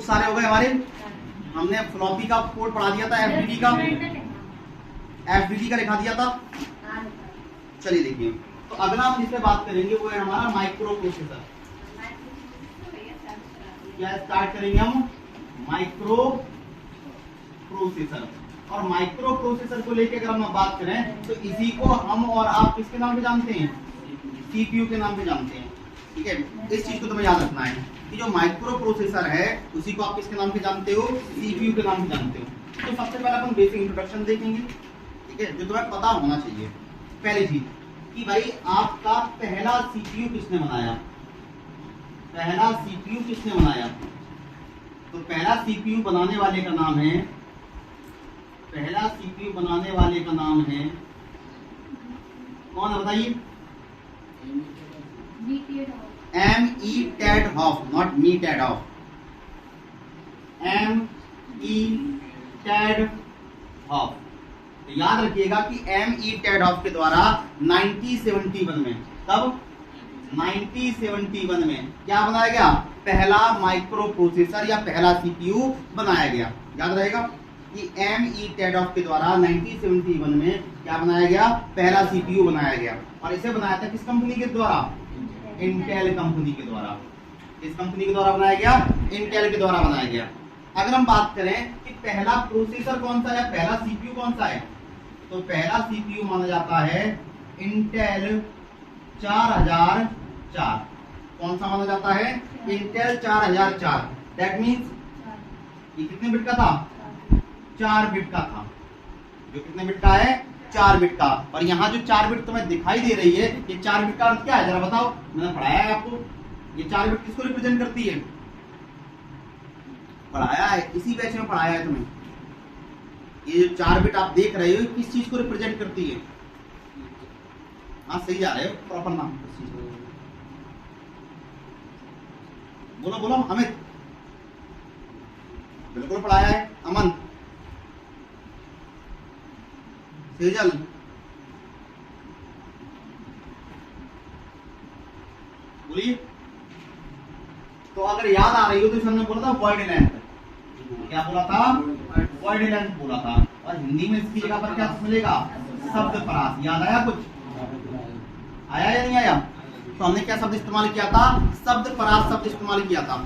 सारे हो गए हमारे। हमने फ्लॉपी का कोड पढ़ा दिया था, एफडीडी का लिखा दिया था। चलिए देखिए, तो अगला हम जिससे बात करेंगे वो है हमारा माइक्रो प्रोसेसर। क्या स्टार्ट करेंगे हम? Micro processor. और माइक्रो प्रोसेसर को लेकर अगर हम बात करें तो इसी को हम और आप किसके नाम पे जानते हैं? सीपीयू के नाम पे जानते हैं। ठीक है, इस चीज को तुम्हें याद रखना है कि जो माइक्रो प्रोसेसर है उसी को आप किसके नाम पे जानते हो? सीपीयू के नाम पे जानते हो। तो सबसे पहले अपन बेसिक इंट्रोडक्शन देखेंगे, ठीक है, जो तुम्हें पता होना चाहिए। पहली चीज कि भाई आपका पहला सीपीयू किसने बनाया? पहला सीपीयू किसने बनाया? तो पहला सीपीयू बनाने वाले का नाम है, पहला सीपीयू बनाने वाले का नाम है कौन है बताइए? M.E. Tadhoff, not me Tadhoff. M.E. Tadhoff। तो याद रखिएगा कि M.E. Tadhoff के द्वारा 1971 में, तब 1971 में क्या बनाया गया? पहला माइक्रो प्रोसेसर या पहला सीपीयू बनाया गया। याद रहेगा कि M.E. Tadhoff के द्वारा 1971 में क्या बनाया गया? पहला सीपीयू बनाया गया। और इसे बनाया था किस कंपनी के द्वारा? इंटेल कंपनी के द्वारा। किस कंपनी के द्वारा बनाया गया? इंटेल के द्वारा बनाया गया। अगर हम बात करें कि पहला प्रोसेसर कौन सा है, पहला सीपीयू कौन सा है, तो पहला सीपीयू माना जाता है इंटेल 4004। कौन सा माना जाता है? इंटेल 4004। दैट मींस ये कितने बिट का था? 4 बिट का था। जो कितने बिट का है? 4 बिट का। और यहाँ जो 4 बिट तुम्हें दिखाई दे रही है, ये 4 बिट का अर्थ क्या है जरा बताओ? मैंने पढ़ाया है आपको। ये 4 बिट किसको रिप्रेजेंट करती है? पढ़ाया है, इसी बैच में पढ़ाया है तुम्हें। ये जो 4 बिट आप देख रहे हो किस चीज को रिप्रेजेंट करती है? हाँ सही जा रहे हो, प्रॉपर नाम बोलो बोलो। अमित बिल्कुल पढ़ाया है। अमन, सेजल, बोलिए। तो अगर याद आ रही हो तो हमने बोला था वर्ड लेंथ। क्या बोला था? वर्ड लेंथ बोला था। और हिंदी में इसकी जगह पर क्या मिलेगा? शब्द परास। याद आया कुछ? आया या नहीं आया? तो हमने क्या शब्द इस्तेमाल किया था? शब्द परास शब्द इस्तेमाल किया था,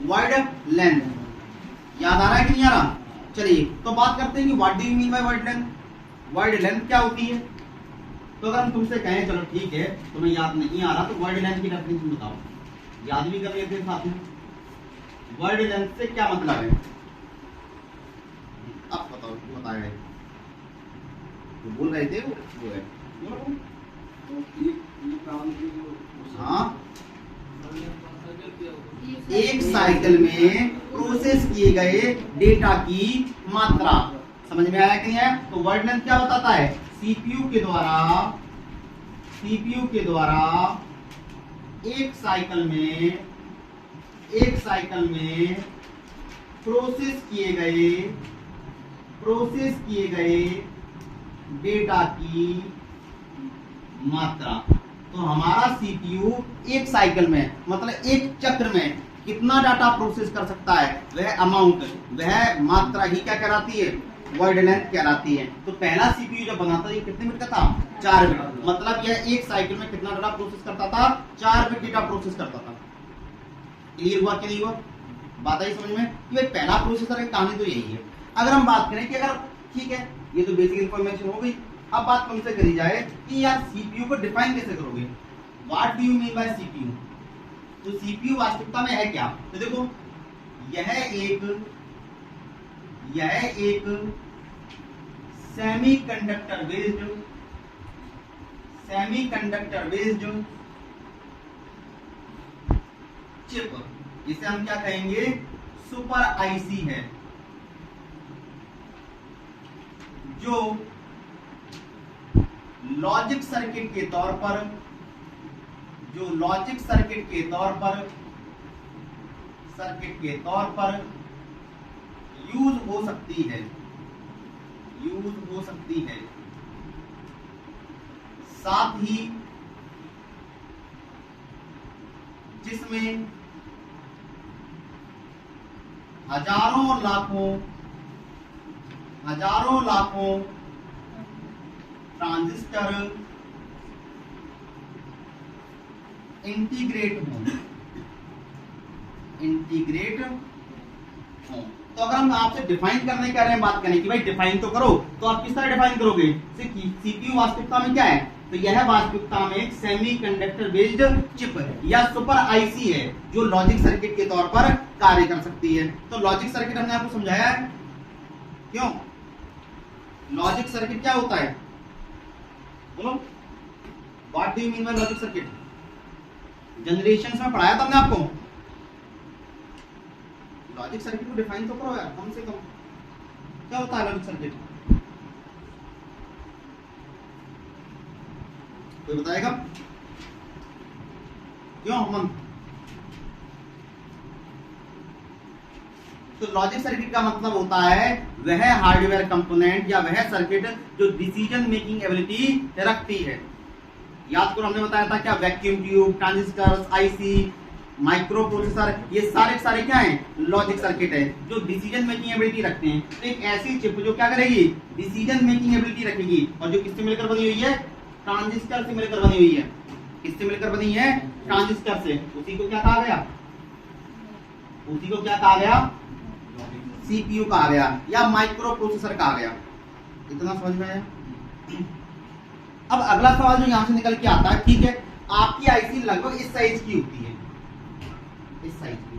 वर्ड लेंथ। याद आ रहा है कि नहीं आ रहा? चलिए तो बात करते हैं कि what do you mean by word length. Word length क्या होती है? तो अगर हम तुमसे कहें चलो ठीक है तुम्हें याद नहीं आ रहा तो वर्ड लेंथ की डेफिनेशन बताओ, याद भी कर लेते हैं साथ में। वर्ड लेंथ से क्या मतलब है? अब बताओ, बताया है तो बोल रहे थे वो है। हाँ, एक साइकिल में प्रोसेस किए गए डेटा की मात्रा। समझ में आया कि नहीं है? तो वर्ड लेंथ क्या बताता है? सीपीयू के द्वारा एक साइकिल में प्रोसेस किए गए डेटा की मात्रा। तो हमारा सीपीयू एक साइकिल में मतलब एक चक्र में कितना डाटा प्रोसेस कर सकता है, वह अमाउंट, वह मात्रा ही क्या कहलाती है? वर्ड लेंथ कहलाती है। तो पहला सीपीयू जब बना था ये कितने बिट का था? 4 बिट। मतलब यह एक साइकिल में कितना डाटा प्रोसेस करता था? 4 बिट डेटा प्रोसेस करता था। क्लियर हुआ कि नहीं हुआ? बात आई समझ में कि भाई पहला प्रोसेसर की कहानी तो यही है। अगर हम बात करें कि अगर ठीक है ये तो बेसिक इंफॉर्मेशन हो गई, अब बात तुमसे करी जाए कि यार सीपीयू को डिफाइन कैसे करोगे? What do you mean by CPU? तो सीपीयू वास्तविकता में है क्या? तो देखो यह एक सेमीकंडक्टर बेस्ड चिप, इसे हम क्या कहेंगे? सुपर आईसी है, जो लॉजिक सर्किट के तौर पर यूज हो सकती है। साथ ही जिसमें हजारों लाखों ट्रांजिस्टर इंटीग्रेट हो। तो अगर हम आपसे डिफाइन करने कह रहे हैं, बात करें कि भाई डिफाइन तो करो, तो आप किस तरह डिफाइन करोगे? सीपीयू वास्तविकता में क्या है? तो यह वास्तविकता में एक सेमीकंडक्टर बेस्ड चिप या सुपर आईसी है जो लॉजिक सर्किट के तौर पर कार्य कर सकती है। तो लॉजिक सर्किट हमने आपको समझाया है। क्यों? लॉजिक सर्किट क्या होता है? बोलो, what do you mean by logic circuit? Generation में पढ़ाया था हमने आपको। लॉजिक सर्किट को डिफाइन तो करो यार, कम से कम क्या होता है लॉजिक सर्किट? कोई बताएगा? क्यों अमन? तो लॉजिक सर्किट का मतलब होता है वह हार्डवेयर कंपोनेंट या वह सर्किट जो डिसीजन मेकिंग एबिलिटी रखती है। याद करो, हमने बताया था क्या? Vacuum tube, transistor, IC, micro processor, ये सारे क्या हैं? लॉजिक सर्किट है जो डिसीजन मेकिंग एबिलिटी रखते हैं। तो एक ऐसी चिप जो क्या करेगी? डिसीजन मेकिंग एबिलिटी रखेगी, और जो किससे मिलकर बनी हुई है? ट्रांजिस्टर से मिलकर बनी हुई है। किससे मिलकर बनी है? ट्रांजिस्टर से। उसी को क्या कहा गया? सीपीयू कहा गया या माइक्रो प्रोसेसर कहा गया। इतना समझ में आया? अब अगला सवाल जो यहां से निकल के आता है, ठीक है, आपकी आईसी लगभग इस साइज की होती है, इस साइज की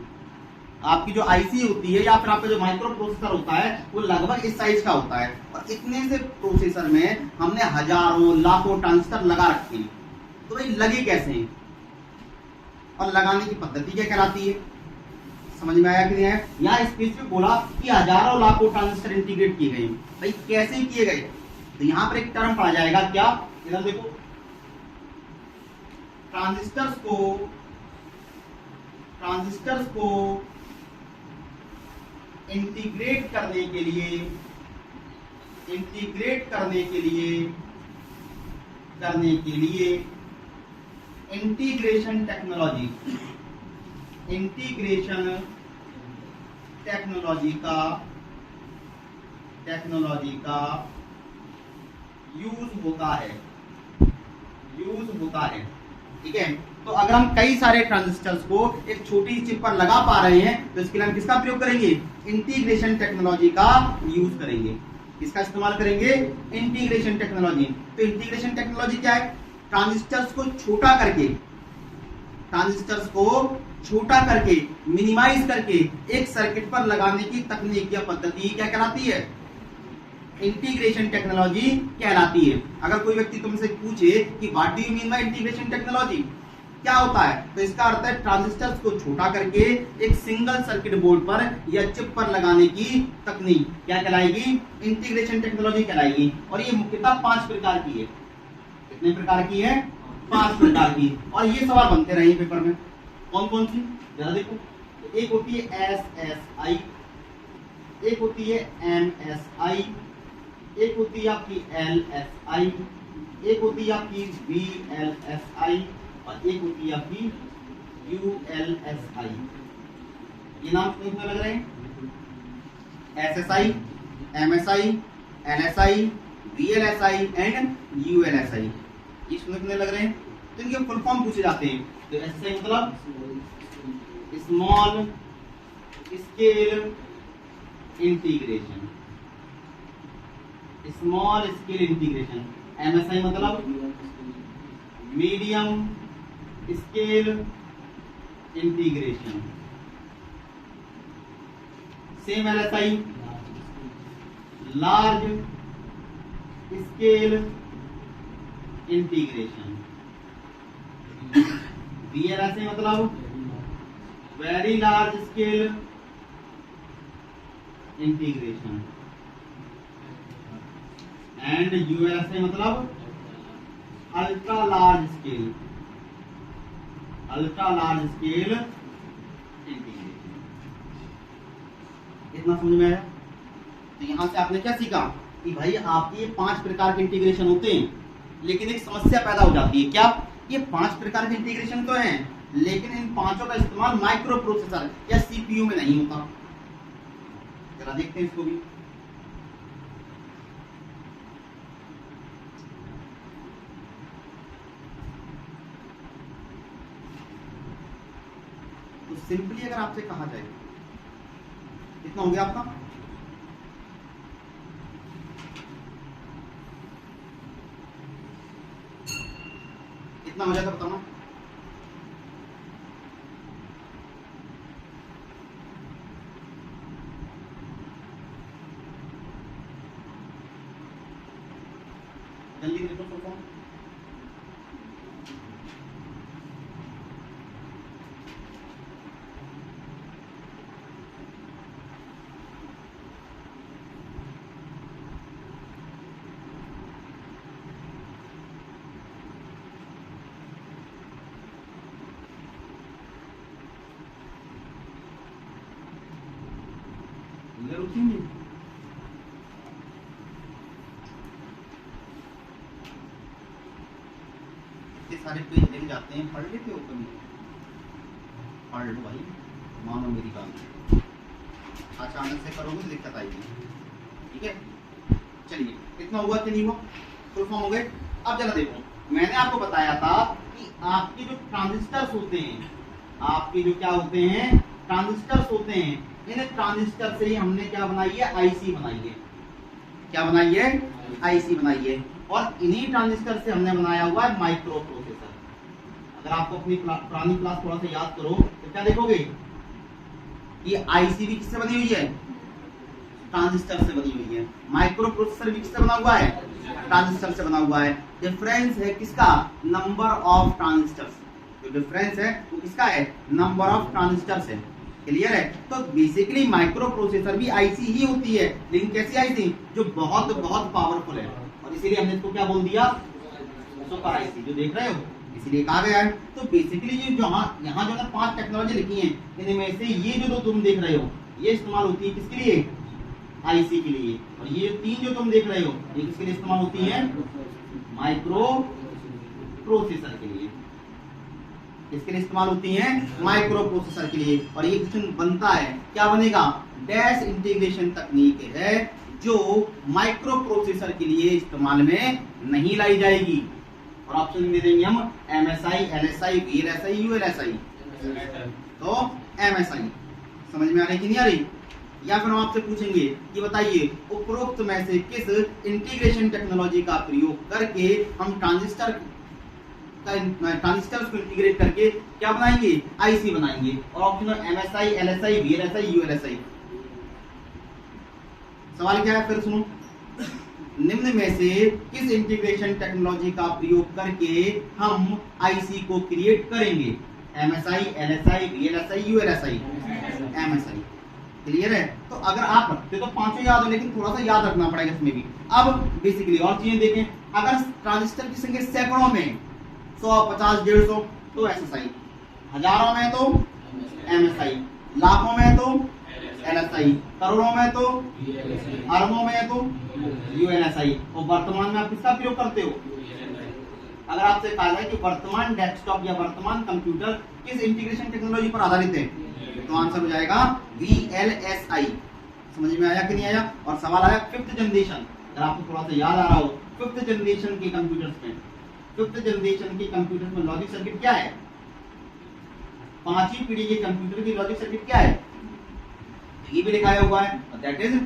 आपकी जो आईसी होती है या फिर आपका जो माइक्रो प्रोसेसर होता है वो लगभग इस साइज का होता है। और इतने से प्रोसेसर में हमने हजारों लाखों ट्रांजिस्टर लगा रखे हैं। तो भाई लगे कैसे हैं और लगाने की पद्धति क्या कहलाती है? समझ में आया कि नहीं है? यहाँ स्पेसिफिक बोला कि हजारों लाखों ट्रांजिस्टर इंटीग्रेट किए गए। भाई कैसे किए गए? तो यहाँ पर एक टर्म पढ़ा जाएगा, क्या? इधर देखो, ट्रांजिस्टर्स को इंटीग्रेट करने के लिए इंटीग्रेशन टेक्नोलॉजी का यूज होता है। ठीक है, तो अगर हम कई सारे ट्रांजिस्टर्स को एक छोटी चिप पर लगा पा रहे हैं तो इसके लिए हम किसका प्रयोग करेंगे? इंटीग्रेशन टेक्नोलॉजी का यूज करेंगे। किसका इस्तेमाल करेंगे? Integration technology. तो इंटीग्रेशन टेक्नोलॉजी क्या है? ट्रांजिस्टर्स को छोटा करके मिनिमाइज करके एक सर्किट पर लगाने की तकनीक या पद्धति क्या कहलाती है? इंटीग्रेशन टेक्नोलॉजी कहलाती है। अगर कोई व्यक्ति तुमसे पूछे कि what do you mean by integration technology, क्या होता है, तो इसका अर्थ है ट्रांजिस्टर्स को छोटा करके एक सिंगल सर्किट बोर्ड पर या चिप पर लगाने की तकनीक क्या कहलाएगी? इंटीग्रेशन टेक्नोलॉजी कहलाएगी। और ये मुख्यतः 5 प्रकार की है। कितने प्रकार की है? 5 प्रकार की। और ये सवाल बनते रहे पेपर में। कौन कौन सी? जरा देखो, एक होती है SSI, एक होती है MSI, एक होती है आपकी LSI, एक होती है आपकी VLSI और एक होती है आपकी ULSI। ये नाम कितने लग रहे हैं? SSI, MSI, LSI, VLSI and ULSI। ये कितने लग रहे हैं? तो इनके फुल फॉर्म पूछे जाते हैं। तो SSI मतलब small scale integration, small scale integration. MSI मतलब medium scale integration. Same LSI large scale integration. VLSI मतलब very large scale integration and ULSI मतलब अल्ट्रा लार्ज स्केल इंटीग्रेशन। इतना समझ में आया? तो यहां से आपने क्या सीखा कि भाई आपके 5 प्रकार के इंटीग्रेशन होते हैं, लेकिन एक समस्या पैदा हो जाती है। क्या? ये 5 प्रकार के इंटीग्रेशन तो हैं, लेकिन इन 5 का इस्तेमाल माइक्रो प्रोसेसर या सीपीयू में नहीं होता। जरा देखते हैं इसको भी। तो सिंपली अगर आपसे कहा जाए कितना हो गया आपका, कितना हो जाएगा बताओ ना। जल्दी देखो फुल फॉर्म। रुकेंगे इतने सारे पेज लेके जाते हैं, पढ़ लेते हो कभी? पढ़ लो भाई, मानो मेरी बात, अचानक से करोगे तो दिक्कत आएगी। ठीक है, चलिए कितना हुआ कि नहीं हुआ, फुल फॉर्म हो गए। अब जरा देखो, मैंने आपको बताया था कि आपके जो ट्रांजिस्टर्स होते हैं, आपके जो क्या होते हैं, ट्रांजिस्टर्स होते हैं, इन ट्रांजिस्टर से ही हमने क्या बनाई है, आईसी बनाई है। क्या बनाई है, आईसी बनाई है। और इन्हीं ट्रांजिस्टर से हमने बनाया हुआ है माइक्रो प्रोसेसर। अगर आपको अपनी पुरानी क्लास थोड़ा सा याद करो तो क्या देखोगे कि आईसी भी किससे बनी हुई है, ट्रांजिस्टर से बनी हुई है। माइक्रो प्रोसेसर भी किससे बना हुआ है, ट्रांजिस्टर से बना हुआ है। डिफरेंस है किसका, नंबर ऑफ ट्रांजिस्टर्स। जो डिफरेंस है वो किसका है, नंबर ऑफ ट्रांजिस्टर्स है। क्लियर है। तो बेसिकली माइक्रो प्रोसेसर भी आईसी ही होती है, लेकिन कैसी आईसी, जो बहुत बहुत पावरफुल है। और इसीलिए हमने इसको क्या बोल दिया, सुपर आईसी, जो देख रहे हो इसीलिए कहा गया है। तो बेसिकली ये जो यहाँ जो ना 5 टेक्नोलॉजी लिखी है, इनमें से ये जो तुम देख रहे हो ये इस्तेमाल होती है किसके लिए, आईसी के लिए। और ये 3 जो तुम देख रहे हो ये किसके लिए इस्तेमाल होती है, माइक्रो प्रोसेसर के लिए। इसके लिए इस्तेमाल होती हैं, माइक्रो प्रोसेसर के लिए। और ये क्वेश्चन बनता है, क्या बनेगा, डैश इंटीग्रेशन तकनीक है जो माइक्रो प्रोसेसर के लिए इस्तेमाल में नहीं लाई जाएगी। और ऑप्शन दे देंगे हम एमएसआई, एलएसआई, वीएलएसआई, यूएलएसआई। तो एमएसआई समझ में आ रही कि नहीं आ रही। या फिर हम आपसे पूछेंगे कि बताइए उपरोक्त में से किस इंटीग्रेशन टेक्नोलॉजी का प्रयोग करके हम ट्रांजिस्टर्स को इंटीग्रेट करके क्या बनाएंगे, आईसी बनाएंगे। और option MSI, LSI, VLSI, ULSI. सवाल क्या है फिर सुनो, निम्न में से किस इंटीग्रेशन टेक्नोलॉजी का प्रयोग करके हम आईसी को क्रिएट करेंगे, MSI, LSI, VLSI, ULSI, MSI. Clear है। तो अगर आप रखते तो 5 याद हो, लेकिन थोड़ा सा याद रखना पड़ेगा इसमें भी। अब बेसिकली और चीजें देखें, अगर ट्रांजिस्टर की संख्या सैकड़ों में, 100, 50, 150 तो एसएसआई, हजारों में तो एमएसआई, लाखों में तो एलएसआई, करोड़ों में तो, अरबों में तो यूएलएसआई। और वर्तमान में आप किसका प्रयोग करते हो, अगर आपसे कहा जाए कि वर्तमान डेस्कटॉप या वर्तमान कंप्यूटर किस इंटीग्रेशन टेक्नोलॉजी पर आधारित है, तो आंसर हो जाएगा वीएलएसआई। समझ में आया कि नहीं आया। और सवाल आया 5th जनरेशन, अगर आपको थोड़ा सा याद आ रहा हो, 5th जनरेशन के कंप्यूटर्स में, 5th जनरेशन के कंप्यूटर में लॉजिक सर्किट क्या है, 5वीं पीढ़ी के कंप्यूटर की लॉजिक सर्किट क्या है, ये भी लिखाया हुआ है, that is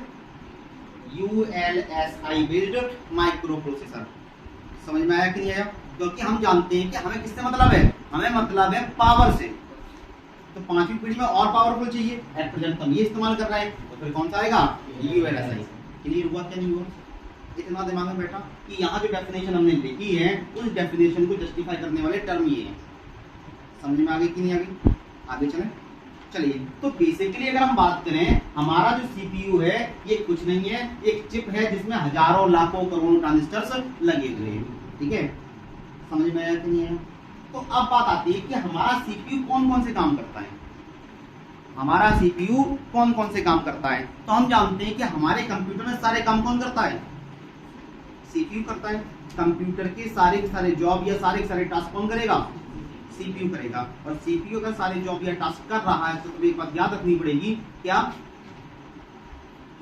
ULSI based micro processor. समझ में आया कि नहीं आया। क्योंकि हम जानते हैं कि हमें किससे मतलब है, हमें मतलब है पावर से। तो 5वीं पीढ़ी में और पावरफुल चाहिए, एट प्रेजेंट हम ये इस्तेमाल कर रहे हैं, तो फिर कौन सा आएगा, यूएलएसआई। क्लियर हुआ क्या नहीं हुआ। इतना दिमाग में बैठा कि यहाँ जो डेफिनेशन हमने लिखी है उस डेफिनेशन को जस्टिफाई करने वाले टर्म ये हैं। समझ में आ गई कि नहीं आ गई। आगे चलें। चलिए, तो बेसिकली अगर हम बात करें, हमारा जो सीपीयू है ये कुछ नहीं है, एक चिप है जिसमें हजारों, लाखों, करोड़ों ट्रांजिस्टर्स लगे हुए हैं। ठीक है, समझ में आया कि नहीं आया। तो अब बात आती है कि हमारा सीपीयू कौन कौन से काम करता है, हमारा सीपीयू कौन कौन से काम करता है। तो हम जानते हैं कि हमारे कंप्यूटर में सारे काम कौन करता है, सीपीयू करता है। कंप्यूटर के सारे जॉब या सारे टास्क कौन करेगा, सीपीयू करेगा। और सीपीयू अगर सारे जॉब या टास्क कर रहा है तो तुम्हें एक बात याद रखनी पड़ेगी, क्या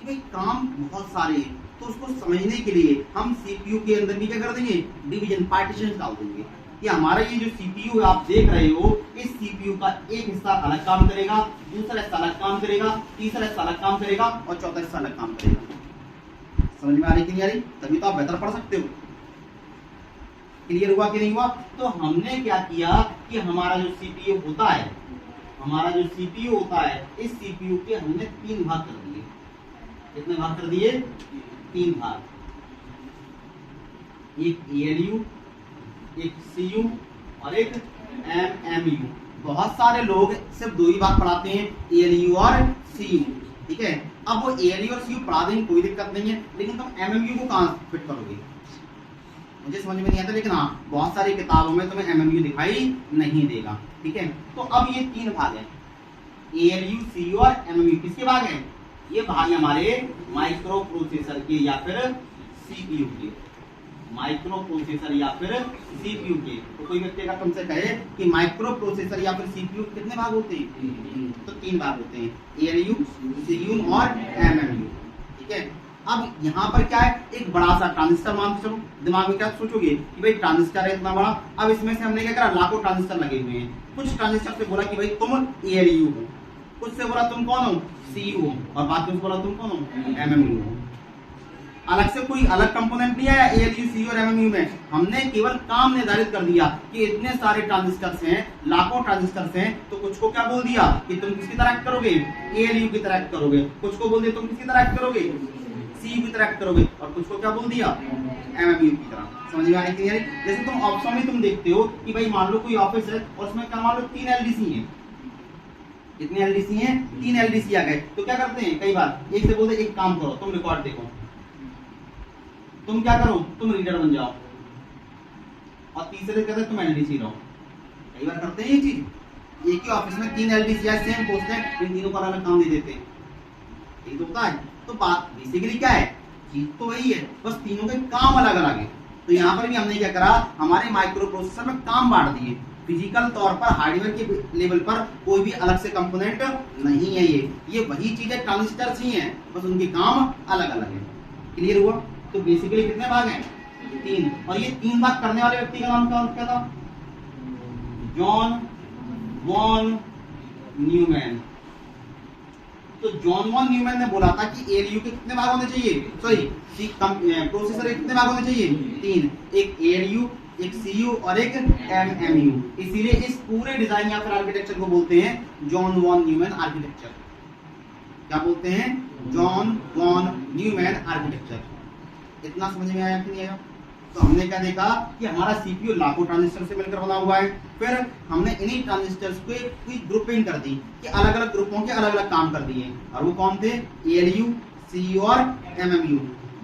कि भाई काम बहुत सारे हैं, तो उसको समझने के लिए हम सीपीयू के अंदर भी क्या कर देंगे, डिवीजन पार्टीशन डाल देंगे कि हमारा ये जो सीपीयू है आप देख रहे हो, इस सीपीयू का एक हिस्सा अलग काम करेगा, दूसरा हिस्सा अलग काम करेगा, तीसरा हिस्सा अलग काम करेगा और चौथा हिस्सा अलग काम करेगा। समझ में आ रही कि नहीं आ रही? तभी तो आप बेहतर पढ़ सकते हो। क्लियर हुआ कि नहीं हुआ? तो हमने क्या किया कि हमारा जो सीपीयू होता है, हमारा जो सीपीयू होता है, इस सीपीयू के हमने 3 भाग कर दिए। कितने भाग कर दिए? 3 भाग। एक एएलयू, एक सीयू और एक एमएमयू। बहुत सारे लोग सिर्फ 2 ही भाग पढ़ाते हैं, एएलयू और सीयू। ठीक है, अब वो एएलयू और सीयू पढ़ा देंगे, कोई दिक्कत नहीं है, लेकिन तुम एमएमयू को कहां फिट करोगे? मुझे समझ में नहीं आता, लेकिन हाँ बहुत सारी किताबों में तुम्हें एमएमयू दिखाई नहीं देगा। ठीक है, तो अब ये 3 भाग है, एएलयू, सीयू और एमएमयू। किसके भाग हैं? ये भाग है हमारे माइक्रो प्रोसेसर के या फिर सीपीयू के। माइक्रो प्रोसेसर या फिर सीपीयू के। तो कोई व्यक्ति अगर तुमसे कहे कि माइक्रो प्रोसेसर या फिर सीपीयू कितने भाग होते हैं, तो 3 भाग होते हैं, एएलयू, सीयू और एमएमयू। ठीक है, अब यहाँ पर क्या है, एक बड़ा सा ट्रांजिस्टर मान के चलो। दिमाग में क्या सोचोगे कि भाई ट्रांजिस्टर है इतना बड़ा, अब इसमें से हमने क्या करा, लाखों ट्रांजिस्टर लगे हुए हैं। कुछ ट्रांजिस्टर से बोला कि भाई तुम एएलयू हो, कुछ से बोला तुम कौन हो, सीयू हो, और बाकी से बोला तुम कौन हो, एमएमयू हो। अलग से कोई अलग कंपोनेंट नहीं है एएलयू, सीयू और एमएमयू में। हमने केवल काम निर्धारित कर दिया कि इतने सारे ट्रांजिस्टर्स हैं, लाखों ट्रांजिस्टर्स हैं, तो कुछ को क्या बोल दिया कि तुम किसकी तरह एक्ट करोगे, एएलयू की तरह एक्ट करोगे। कुछ को बोल दिया तुम किसकी तरह एक्ट करोगे, सीयू की तरह एक्ट करोगे, और कुछ को क्या बोल दिया, एमएमयू की तरह। समझ में आ रही है? जैसे तुम ऑप्शन में तुम देखते हो कि भाई मान लो कोई ऑफिस है और उसमें क्या मान लो 3 एलडीसी हैं। कितने एलडीसी हैं? 3 एलडीसी आ गए। तो क्या करते हैं, कई बार एक से बोलते एक काम करो, तुम रिकॉर्ड देखो, तुम क्या करो, तुम रीडर बन जाओ, और तीसरे कहते तुम एलडीसी रहो। कई बार करते हैं ये चीज। एक ही ऑफिस में 3 एलडीसी या सेम पोस्ट है, इन तीनों को अलग काम दे देते हैं। ये तो होता है। तो बात बेसिकली क्या है, चीज तो वही है, बस तीनों के काम अलग अलग है। तो यहाँ पर भी हमने क्या करा, हमारे माइक्रो प्रोसेसर में काम बांट दिए। फिजिकल तौर पर हार्डवेयर के लेवल पर कोई भी अलग से कंपोनेंट नहीं है। ये वही चीज है, ट्रांजिस्टर्स ही हैं, बस उनके काम अलग अलग है। क्लियर हुआ? तो बेसिकली कितने भाग हैं, 3। और ये 3 भाग करने वाले व्यक्ति का नाम क्या था, जॉन वॉन न्यूमैन। तो जॉन वॉन न्यूमैन ने बोला था कि एएलयू के कितने भाग होने चाहिए, सॉरी प्रोसेसर के कितने भाग होने चाहिए, 3। एक एएलयू, एक सीयू और एक एमएमयू। इसीलिए इस पूरे डिजाइन या फिर आर्किटेक्चर को बोलते हैं जॉन वॉन न्यूमैन आर्किटेक्चर। क्या बोलते हैं, जॉन वॉन न्यूमैन आर्किटेक्चर। इतना समझ में आया कि नहीं आया? तो हमने क्या देखा कि हमारा सीपीयू लाखों ट्रांजिस्टर से मिलकर बना हुआ है। फिर हमने इन्हीं ट्रांजिस्टर्स को एक ग्रुपिंग कर दी कि अलग अलग ग्रुपों के अलग अलग काम कर दिए, और वो कौन थे, एएलयू, सीयू और एमएमयू।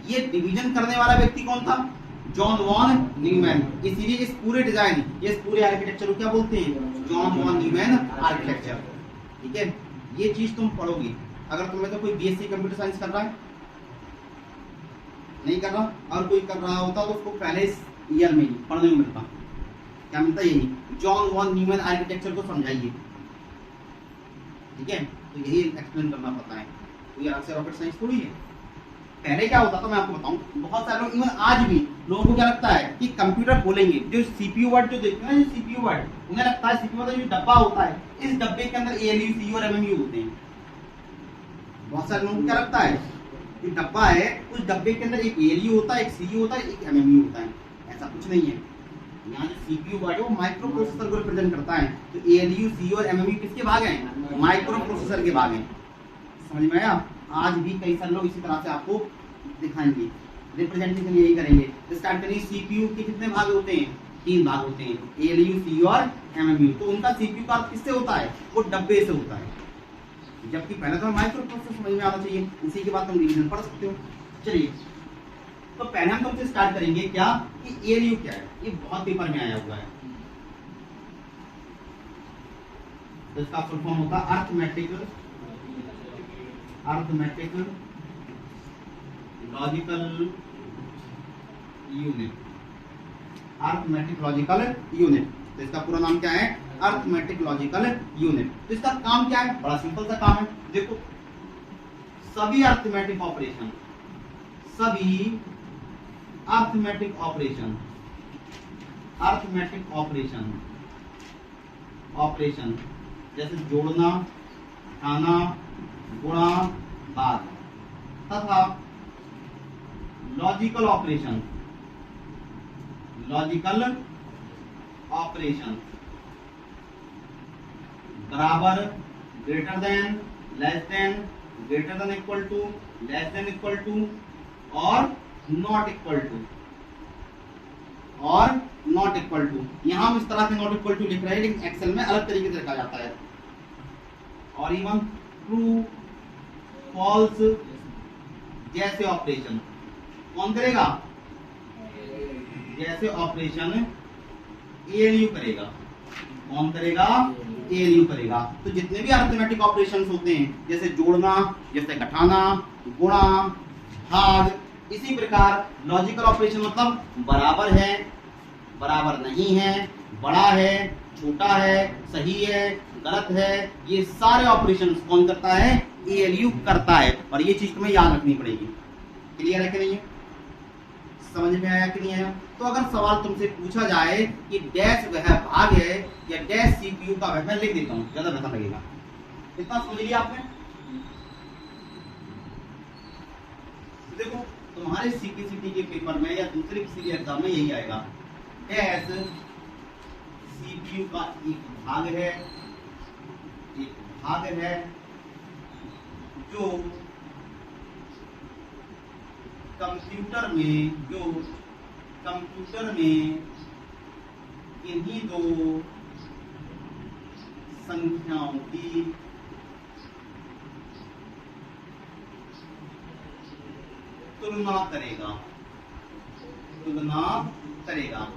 ये डिवीजन करने वाला व्यक्ति कौन था, जॉन वॉन न्यूमैन। इसीलिए इस पूरे डिजाइन, इस पूरे आर्किटेक्चर को क्या बोलते हैं, जॉन वॉन न्यूमैन आर्किटेक्चर। ठीक है, ये चीज तुम पढ़ोगे। अगर तुम्हें तो कोई बीएससी कंप्यूटर साइंस कर रहा है, नहीं कर रहा, और कोई कर रहा होता तो उसको पहले ईयर में ही पढ़ने को मिलता। क्या मिलता, यही जॉन वॉन न्यूमैन आर्किटेक्चर को समझाइए। ठीक है, तो यही एक्सप्लेन करना पड़ता है, कोई अलग से रॉकेट साइंस थोड़ी है। पहले क्या होता था मैं आपको बताऊं, बहुत सारे लोग, इवन आज भी लोगों को क्या लगता है कि कंप्यूटर बोलेंगे, जो सीपीयू वर्ड जो देखते हैं ना, जो सीपीयू वर्ड, उन्हें लगता है सीपीयू मतलब जो डब्बा होता है, इस डब्बे के अंदर एएलयू, सीयू और एमएमयू होते हैं। बहुत सारे लोगों को क्या लगता है कि डब्बा है, उस डब्बे के अंदर एक एएलयू होता है, एक सीयू होता है, एक एमएमयू होता है। ऐसा कुछ नहीं है। यहाँ जो सीपीयू वर्ड है वो माइक्रो प्रोसेसर को रिप्रेजेंट करता है। तो एएलयू, सीयू और एमएमयू किसके भाग हैं, माइक्रो प्रोसेसर के भाग हैं। समझ में आया? आज भी कई सारे लोग इसी तरह से आपको दिखाएंगे, रिप्रेजेंटेशन यही करेंगे। स्टार्ट करिए, सीपीयू के कितने भाग होते हैं, 3 भाग होते हैं, एएलयू, सीयू और एमएमयू। तो उनका सीपीयू का किससे होता है, वो डब्बे से होता है। जबकि पहले तो माइक्रो प्रोसेसर समझ में आना चाहिए, उसी के बाद तुम डिवीजन पढ़ सकते हो। चलिए, तो पहले हम तुमसे स्टार्ट करेंगे क्या कि एएलयू क्या है। ये बहुत पेपर में आया हुआ है। तो इसका फुल फॉर्म होता है arithmetic logical unit. Arithmetic logical unit, तो इसका पूरा नाम क्या है, अर्थमेटिक लॉजिकल यूनिट। तो इसका काम क्या है, बड़ा सिंपल सा काम है। देखो, सभी अर्थमेटिक ऑपरेशन, सभी arithmetic operation, arithmetic operation, operation जैसे जोड़ना, घटाना, गुणा, भाग, तथा लॉजिकल ऑपरेशन, लॉजिकल ऑपरेशन बराबर, greater than, less than, greater than equal to, less than equal to और नॉट इक्वल टू, और नॉट इक्वल टू। यहां हम इस तरह से नॉट इक्वल टू लिख रहे हैं, लेकिन एक्सेल में अलग तरीके से लिखा जाता है। और इवन ट्रू, फॉल्स जैसे ऑपरेशन कौन करेगा? जैसे ऑपरेशन एएलयू करेगा। कौन करेगा? एएलयू करेगा। तो जितने भी अरिथमेटिक ऑपरेशंस होते हैं, जैसे जोड़ना, जैसे घटाना, गुणा, भाग, इसी प्रकार लॉजिकल ऑपरेशन मतलब बराबर है, बराबर नहीं है, बड़ा है, छोटा है, सही है, गलत है, ये सारे ऑपरेशंस कौन करता है? एएलयू करता है। और ये चीज तुम्हें याद रखनी पड़ेगी। क्लियर है कि नहीं है? समझ में आया कि नहीं आया? तो अगर सवाल तुमसे पूछा जाए कि डैश वह भाग है या डैश सीपीयू का वह, मैं लिख देता हूं, ज्यादा बेहतर लगेगा। इतना समझ लिया आपने? देखो तुम्हारे सीपीसीटी के पेपर में या दूसरे किसी भी एग्जाम में यही आएगा, डैश सीपीयू का एक भाग है, एक भाग है जो कंप्यूटर में इन्हीं दो संख्याओं की तुलना करेगा, तुलना करेगा।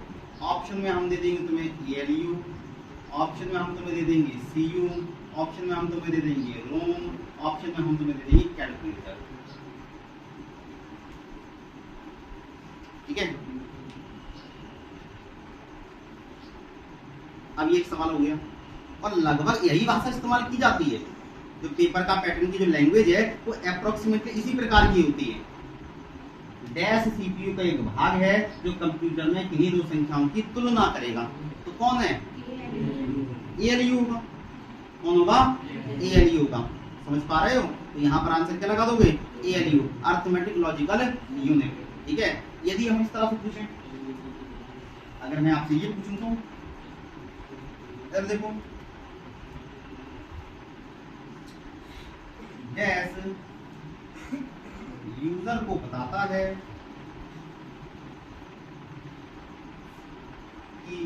ऑप्शन में हम दे देंगे तुम्हें एएलयू, ऑप्शन में हम तुम्हें दे देंगे सीयू, ऑप्शन में हम तुम्हें दे देंगे रोम, ऑप्शन में हम तुम्हें दे देंगे कैलकुलेटर। ठीक है? अब ये एक सवाल हो गया। और लगभग यही भाषा इस्तेमाल की जाती है। जो पेपर का पैटर्न की जो लैंग्वेज है वो अप्रोक्सीमेटली इसी प्रकार की होती है। डैश सीपीयू का एक भाग है जो कंप्यूटर में किन्हीं दो संख्याओं की तुलना करेगा। तो कौन है? एएलयू होगा। कौन होगा? एएलयू होगा। समझ पा रहे हो? तो यहाँ पर आंसर क्या लगा दोगे? ALU, arithmetic logical unit. ठीक है? यदि हम इस तरह से पूछें, अगर मैं आपसे ये पूछूं तो इधर देखो, डैश यूजर को बताता है कि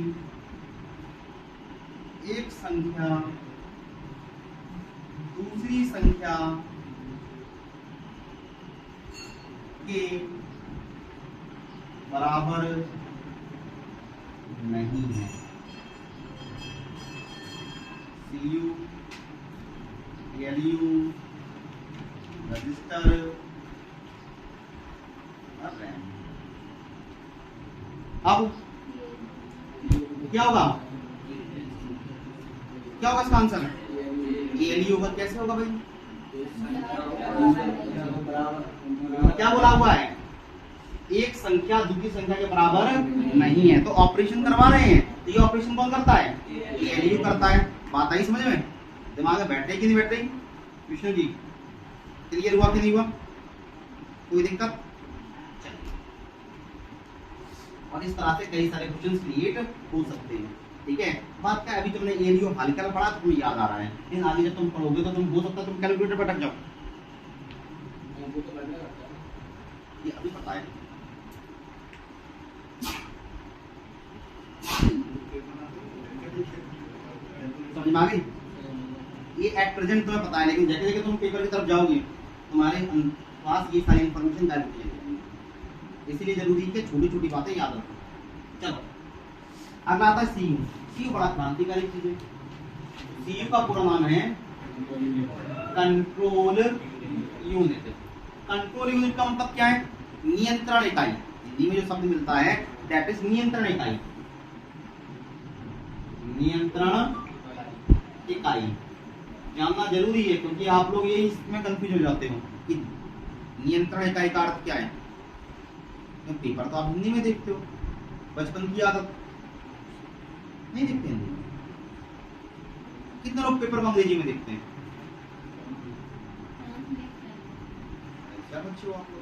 एक संख्या दूसरी संख्या के बराबर नहीं है। CU, ALU, register, RAM. अब क्या होगा? क्या होगा इसका आंसर? एएलयू होगा। कैसे होगा भाई? क्या बोला हुआ है? एक संख्या दूसरी संख्या के बराबर नहीं है। तो ऑपरेशन करवा रहे हैं, तो ये ऑपरेशन कौन करता है? एएलयू करता है। बात आई समझ में? दिमाग में बैठ रही कि नहीं बैठ रही? विष्णु जी क्लियर हुआ कि नहीं हुआ? कोई दिक्कत? और इस तरह से कई सारे क्वेश्चंस क्रिएट हो सकते हैं। ठीक है? बात क्या, अभी तुमने एएलयू हल्का पढ़ा तो तुम्हें याद आ रहा है, लेकिन आगे जब तुम पढ़ोगे तो तुम हो सकता है तुम कैलकुलेटर पर अटक जाओ। ये अभी पता है। समझ में आ गई? ये एट प्रेजेंट तुम्हें पता है, लेकिन जैसे जैसे तुम पेपर की तरफ जाओगे तुम्हारे पास ये सारी इंफॉर्मेशन डायरेक्ट चली जाएगी। इसलिए जरूरी है कि छोटी छोटी बातें याद रखो। चलो अगला आता है सीयू। सीयू बड़ा क्रांतिकारी चीज है। सीयू का पूरा नाम है कंट्रोल यूनिट। कंट्रोल यूनिट का मतलब क्या है? नियंत्रण इकाई। हिंदी में जो शब्द मिलता है दैट इज नियंत्रण इकाई। नियंत्रण इकाई जानना जरूरी है, क्योंकि आप लोग ये इसमें कंफ्यूज हो जाते हो। कि नियंत्रण इकाई का अर्थ क्या है? तो पेपर तो आप हिंदी में देखते हो, बचपन की आदत, नहीं देखते हिंदी में? कितने लोग पेपर को अंग्रेजी में देखते हैं? क्या बच्चे हो आप लोग?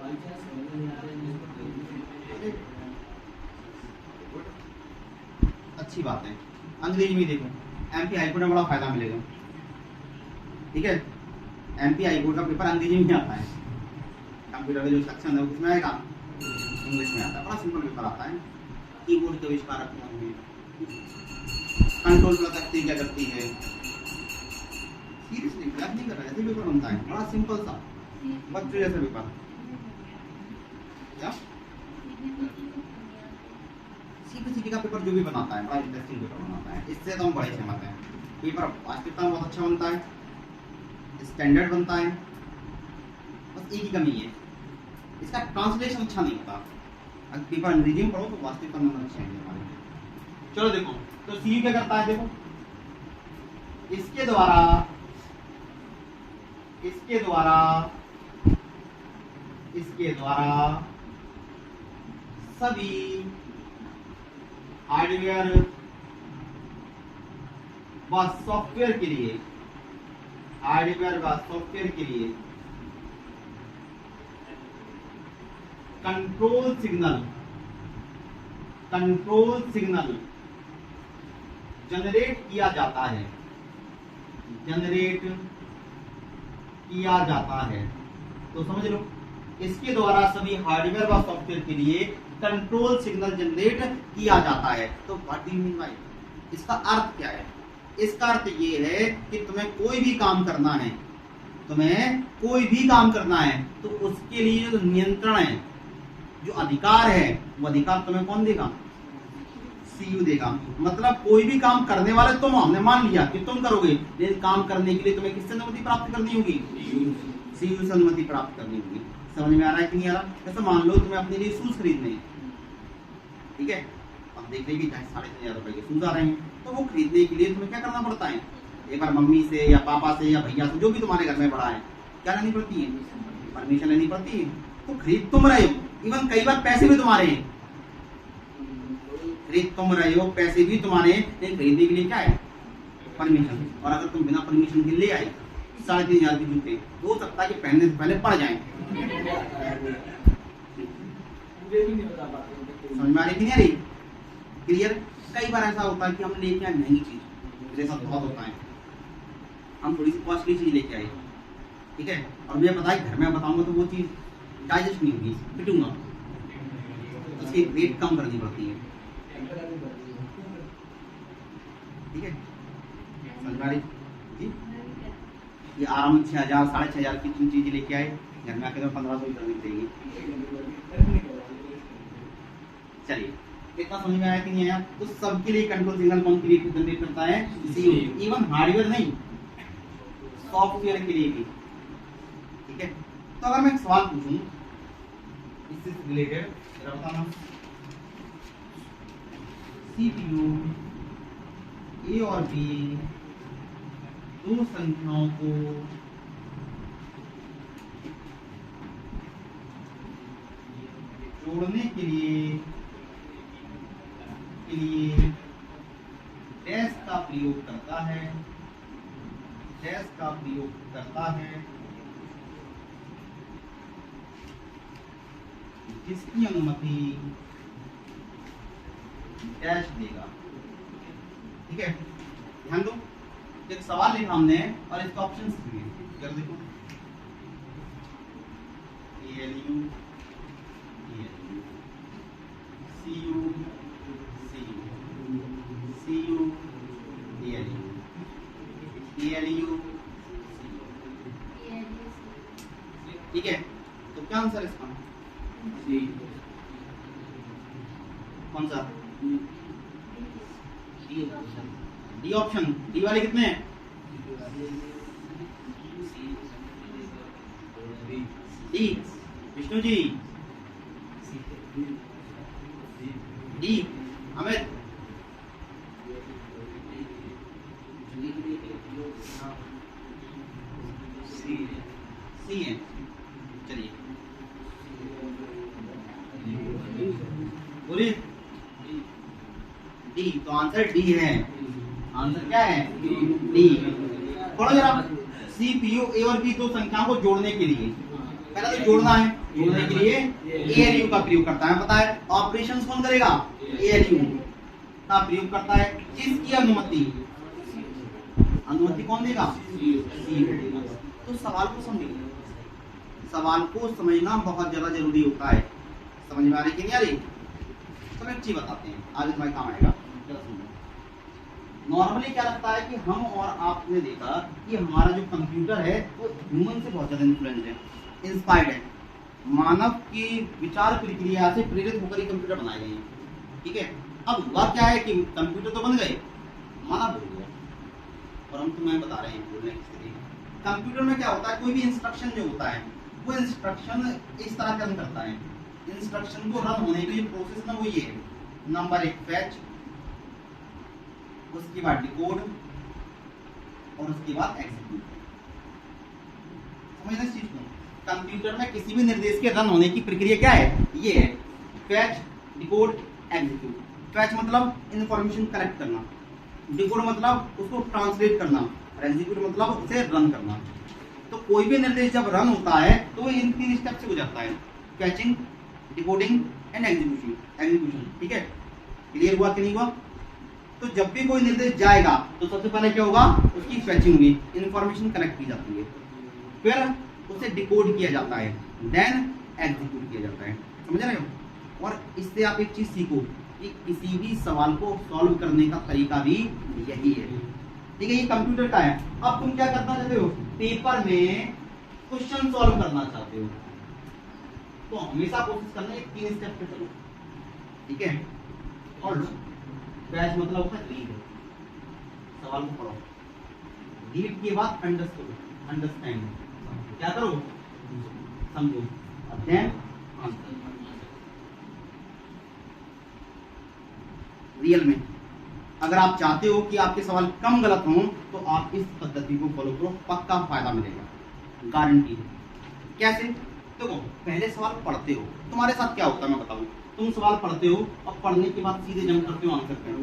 अच्छी बात है, अंग्रेजी में देखो। एमपी हाईकोर्ट में बड़ा फायदा मिलेगा, ठीक है? एमपी हाईकोर्ट का पेपर अंग्रेजी में आता है, कंप्यूटर का जो सेक्शन है उसमें आएगा, इंग्लिश में आता है, बड़ा सिंपल पेपर आता है। कीबोर्ड के आविष्कारक कौन है? कंट्रोल प्लस करती क्या करती है? सीरियसली याद नहीं कर रहा, ऐसे पेपर बनता है, बड़ा सिंपल सा बच्चों जैसा पेपर। क्या सीपीसीटी का पेपर जो भी बनाता है बड़ा इंटरेस्टिंग पेपर बनाता है, इससे तो हम बड़े सहमत हैं। पेपर वास्तविकता में बहुत अच्छा बनता है, स्टैंडर्ड बनता है, बस एक ही कमी है, इसका ट्रांसलेशन अच्छा नहीं होता। अगर पेपर अंग्रेजी में पढ़ो तो वास्तविकता में नंबर अच्छे आएंगे हमारे। चलो देखो, तो सीयू क्या करता है? देखो, इसके द्वारा सभी हार्डवेयर व सॉफ्टवेयर के लिए कंट्रोल सिग्नल जनरेट किया जाता है। तो समझ लो, इसके द्वारा सभी हार्डवेयर व सॉफ्टवेयर के लिए कंट्रोल सिग्नल जनरेट किया जाता है। तो what do you mean by? इसका अर्थ क्या है? इसका अर्थ ये है कि तुम्हें कोई भी काम करना है, तो उसके लिए जो नियंत्रण है, जो अधिकार है, वो अधिकार तुम्हें कौन देगा? सीयू देगा। मतलब कोई भी काम करने वाले तुम, हमने मान लिया कि तुम करोगे, लेकिन काम करने के लिए तुम्हें किससे अनुमति प्राप्त करनी होगी? सीयू से अनुमति प्राप्त करनी होगी। समझ में आ रहा है कि नहीं आ रहा? जैसे मान लो तुम्हें अपने लिए शूज खरीदने हैं, ठीक है? अब देख रहे कि 3,500 रुपए के शूज आ रहे हैं, तो वो खरीदने के लिए तुम्हें क्या करना पड़ता है? एक बार मम्मी से या पापा से या भैया से, जो भी तुम्हारे घर में बड़ा है, क्या लेनी पड़ती है? परमिशन लेनी पड़ती है। तो खरीद तुम रहे हो, इवन कई बार पैसे भी तुम्हारे हैं, पैसे भी तुम्हारे, लेकिन खरीदने के लिए क्या है? परमिशन। और अगर तुम बिना परमिशन के ले आए 3,500 के जूते, हो सकता है कि पहनने से पहले पड़ जाए। समझ में आ रही कि नहीं आ रही? क्लियर? कई बार ऐसा होता है कि हम लेके आए महंगी चीज, मेरे साथ बहुत होता है, हम थोड़ी सी कॉस्टली चीज लेके आए, ठीक है, और मुझे पता है घर में बताऊंगा तो वो चीज डाइजेस्ट नहीं होगी, पिटूंगा, उसकी रेट कम करनी पड़ती है, ठीक है? समझ में आ रही जी? ये आराम 6,000 6,500 की तुम चीज लेके आए, घर में आके तो 1,500 की करनी पड़ेगी। चलिए, इतना समझ में आया कि नहीं आया? तो सबके लिए कंट्रोल सिग्नल कौन जनरेट करता है? सीयू। इवन हार्डवेयर नहीं, सॉफ्टवेयर के लिए भी, ठीक है? तो अगर मैं एक सवाल पूछूं इससे रिलेटेड, जरा बताना, सीपीयू ए और बी दो संख्याओं को जोड़ने के लिए डैश का प्रयोग करता है, जिसकी अनुमति डैश देगा, ठीक है? ध्यान दो, एक सवाल लिखा हमने और इसका ऑप्शंस दिए, जरा देखो, ALU, CU, ALU, ठीक है? तो क्या आंसर इसका? कौन सा? D option. डी वाले कितने हैं? डी विष्णु जी, डी अमित, सी है। बोलिए डी, तो आंसर डी है। आंसर क्या है? डी। थोड़ा जरा सीपीयू ए और बी दो संख्याओं को जोड़ने के लिए पहले तो जोड़ना है, जोड़ने के लिए एएलयू का प्रयोग करता है। पता है ऑपरेशंस कौन करेगा? एएलयू का प्रयोग करता है। किसकी अनुमति? अनुमति कौन देगा? सी देगा। तो सवाल को समझिए, सवाल को समझना बहुत ज्यादा जरूरी होता है। समझ में आ रही कि नहीं आ रही? तो एक चीज बताते हैं, आगे तुम्हारे काम आएगा। नॉर्मली क्या लगता है कि हम और आपने देखा कि हमारा जो कंप्यूटर है वो ह्यूमन से बहुत ज्यादा इन्फ्लुएंस है, इंस्पायर्ड है। मानव की विचार प्रक्रिया से प्रेरित होकर ही कंप्यूटर बनाए गए हैं। ठीक है, अब हुआ क्या है कि कंप्यूटर तो बन गए, मानव भूल गया। परंतु मैं बता रहे हैं बोलने की स्थिति, कंप्यूटर में क्या होता है, कोई भी इंस्ट्रक्शन जो होता है वो इंस्ट्रक्शन इस तरह रन करता है। इंस्ट्रक्शन को रन होने के लिए प्रोसेस ना वो ये है, नंबर एक फैच, उसके बाद डिकोड और उसके बाद एग्जीक्यूट। समझना इस चीज को, कंप्यूटर में किसी भी निर्देश के रन होने की प्रक्रिया क्या है? ये है फैच, डिकोड, एग्जीक्यूट। फैच मतलब इंफॉर्मेशन कलेक्ट करना, डिकोड मतलब उसको ट्रांसलेट करना, और एग्जीक्यूट मतलब उसे रन करना। तो कोई भी निर्देश जब रन होता है तो इन 3 स्टेप से गुजरता है, फैचिंग, डिकोडिंग एंड एग्जीक्यूशन। ठीक है, क्लियर हुआ कि नहीं हुआ? तो जब भी कोई निर्देश जाएगा तो सबसे पहले क्या होगा? उसकी फैचिंग होगी, इंफॉर्मेशन कलेक्ट की जाती है, फिर उसे डिकोड किया जाता है, देन एग्जीक्यूट किया जाता है। समझ रहे हो? और इससे आप एक चीज सीखो कि किसी भी सवाल को सॉल्व करने का तरीका भी यही है। ठीक है, ये कंप्यूटर का है। अब तुम क्या करना चाहते हो? पेपर में क्वेश्चन सॉल्व करना चाहते हो तो हमेशा कोशिश करना है 3 स्टेप पे चलो। ठीक है, और बैच मतलब होता है रीड, सवाल को पढ़ो, रीड के बाद अंडरस्टैंड, क्या करो? समझो, देन आंसर। रियल में अगर आप चाहते हो कि आपके सवाल कम गलत हों तो आप इस पद्धति को फॉलो करो, पक्का फायदा मिलेगा, गारंटी है। कैसे? देखो, पहले सवाल पढ़ते हो, तुम्हारे साथ क्या होता है मैं बताऊं, तुम सवाल पढ़ते हो और पढ़ने के बाद सीधे जंप करते हो आंसर पे,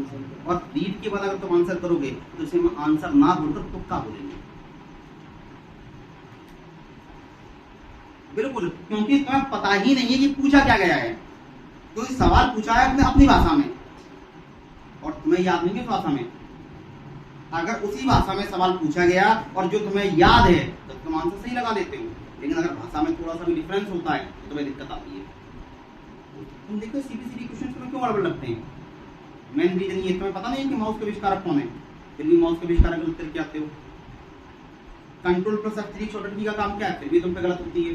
और रीड के बाद अगर तुम आंसर करोगे तो इसे हम आंसर ना बोलकर तुक्का बोलेंगे। बिल्कुल, क्योंकि तुम्हें पता ही नहीं है कि पूछा क्या गया है। तो सवाल पूछा है अपने अपनी भाषा में और तुम्हें याद नहीं है भाषा में। अगर उसी भाषा में सवाल पूछा गया और जो तुम्हें याद है तो तुम आंसर सही लगा लेते हो, लेकिन अगर भाषा में थोड़ा सा भी डिफरेंस होता है तो तुम्हें दिक्कत आती है। तुम देखो सीधी क्वेश्चन तुम्हें क्यों गड़बड़ लगते हैं? मेन रीजन ये, तुम्हें पता नहीं है कि माउस का आविष्कारक कौन है, फिर भी माउस का आविष्कारक गलत करके आते हो। कंट्रोल प्लस F3 शॉर्टकट की का काम क्या है, फिर भी तुम पे गलत होती है।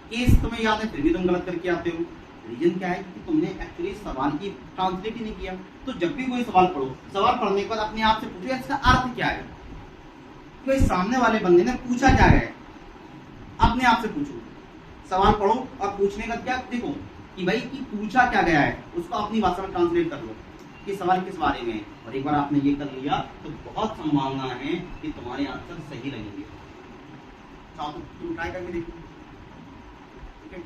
केस तुम्हें याद है, फिर भी तुम गलत करके आते हो। रीजन क्या है कि तुमने एक्चुअली सवाल की ट्रांसलेट ही नहीं किया। तो जब भी कोई सवाल पढ़ो, सवाल पढ़ने के बाद अपने आप से पूछो इसका अर्थ क्या है, कोई सामने वाले बंदे ने पूछा क्या है, अपने आप से पूछो। सवाल पढ़ो और पूछने का क्या देखो कि भाई कि पूछा क्या गया है, उसको अपनी भाषा में ट्रांसलेट कर लो कि सवाल किस बारे में है। और एक बार आपने ये कर लिया तो बहुत संभावना है कि तुम्हारे आंसर सही लगेंगे। तो तुम ट्राई करके देखो। ठीक है,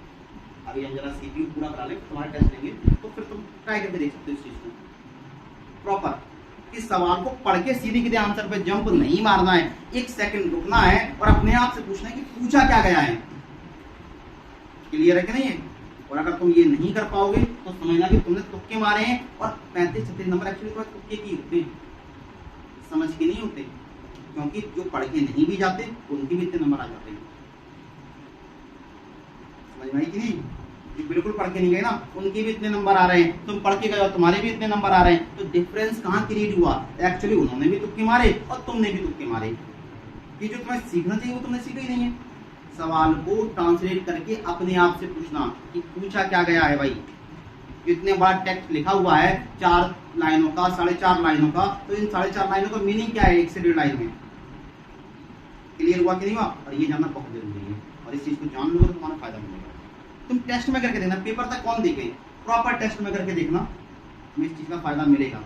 अभी हम जरा सीपीयू पूरा करा लें, तुम्हारा टेस्ट लेंगे तो फिर तुम ट्राई करके देख सकते हो इस चीज को प्रॉपर। इस सवाल को पढ़ के सीधे आंसर पे जंप नहीं मारना है, 1 सेकंड रुकना है और अपने आप से पूछना है कि पूछा क्या गया है। क्लियर है कि नहीं है? और अगर तुम ये नहीं कर पाओगे तो समझना कि तुमने तुक्के मारे हैं, और 35-36 नंबर एक्चुअली थोड़ा तुक्के की होते हैं, समझ के नहीं होते, क्योंकि जो पढ़ के नहीं भी जाते उनके भी इतने नंबर आ जाते हैं। समझ में आई कि नहीं? जो बिल्कुल पढ़ के नहीं गए ना उनके भी इतने नंबर आ रहे हैं, तुम पढ़ के गए और तुम्हारे भी इतने नंबर आ रहे हैं। तो डिफरेंस कहाँ क्रिएट हुआ? एक्चुअली उन्होंने भी तुक्के मारे और तुमने भी तुक्के मारे। ये जो तुम्हें सीखना चाहिए वो तुमने सीखा ही नहीं है। सवाल को ट्रांसलेट करके अपने आप से पूछना कि पूछा क्या गया है। भाई इतने बड़ा टेक्स्ट लिखा हुआ है 4 लाइनों का, 4.5 लाइनों का, तो इन 4.5 लाइनों का मीनिंग क्या है 1 से 1.5 लाइन में? क्लियर हुआ कि नहीं हुआ? और ये जानना बहुत जरूरी है, और इस चीज को जान लोगे तो तुम्हारा फायदा मिलेगा। तुम टेस्ट में करके देखना, पेपर तक कौन देखे, प्रॉपर टेस्ट में करके देखना, तुम्हें इस चीज का फायदा मिलेगा।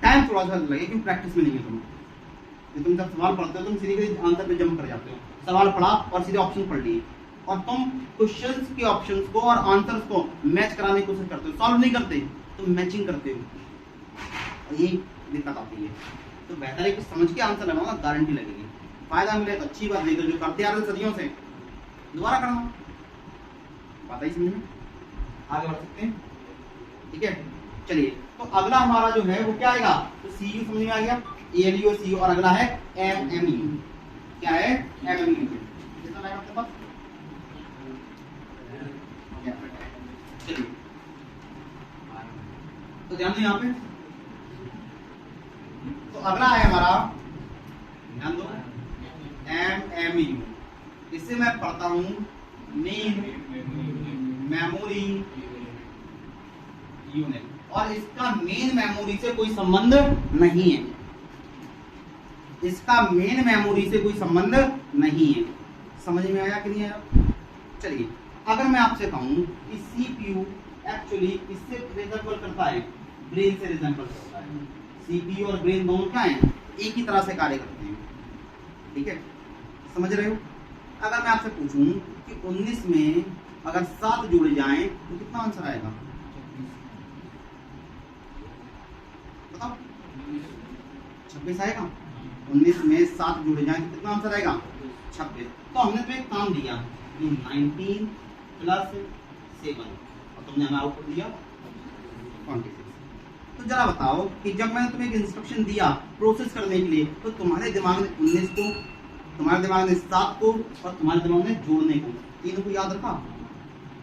टाइम थोड़ा सा लगे क्योंकि प्रैक्टिस में नहीं है। तुम जब सवाल पढ़ते हो तुम सीधे आंसर पे जंप कर जाते हो। सवाल पढ़ा और सीधे ऑप्शन पढ़ लिए, और तुम क्वेश्चंस के ऑप्शंस को और आंसर्स को मैच कराने की कोशिश करते हो, सॉल्व नहीं करते। तुम मैचिंग करते हो, और ये दिक्कत आती है। तो बेहतर है कि समझ के आंसर लगाओ ना, गारंटी लगेगी। फायदा मिले तो अच्छी बात, लेकर जो करते आ रहे सदियों से दोबारा करना, बात ही समझ में। आगे बढ़ सकते हैं, ठीक है। चलिए, तो अगला हमारा जो है वो क्या आएगा, तो CU समझ में आ गया, ALU और CU, और अगला है MMU। क्या है MMU? कितना लाएगा आपके पास? चलिए, तो ध्यान दो यहाँ पे, तो अगला है हमारा, ध्यान दो, MMU। इससे मैं पढ़ता हूं मेन मेमोरी यूनिट, और इसका मेन मेमोरी से कोई संबंध नहीं है, इसका मेन मेमोरी से कोई संबंध नहीं है। समझ में आया कि नहीं आया? चलिए, अगर मैं आपसे कहूं कि CPU एक्चुअली किससे रिजेंबल करता है, ब्रेन से रिजेंबल करता है। CPU और ब्रेन दोनों क्या है, एक ही तरह से कार्य करते हैं, ठीक है, समझ रहे हो। अगर मैं आपसे पूछूं कि 19 में अगर 7 जोड़े जाएं तो कितना आंसर आएगा, बताओ? 26 आएगा। 19 में 7 जोड़े जाएं तो कितना आंसर आएगा, 26। तो हमने तो एक काम दिया कि 19 + 7, और तुमने हमें आउटपुट दिया 26। तो जरा बताओ कि जब मैंने तुम्हें एक इंस्ट्रक्शन दिया प्रोसेस करने के लिए, तो तुम्हारे दिमाग में 19 को, तुम्हारे दिमाग में 7 को, और तुम्हारे दिमाग में जोड़ने को, तीनों को याद रखा।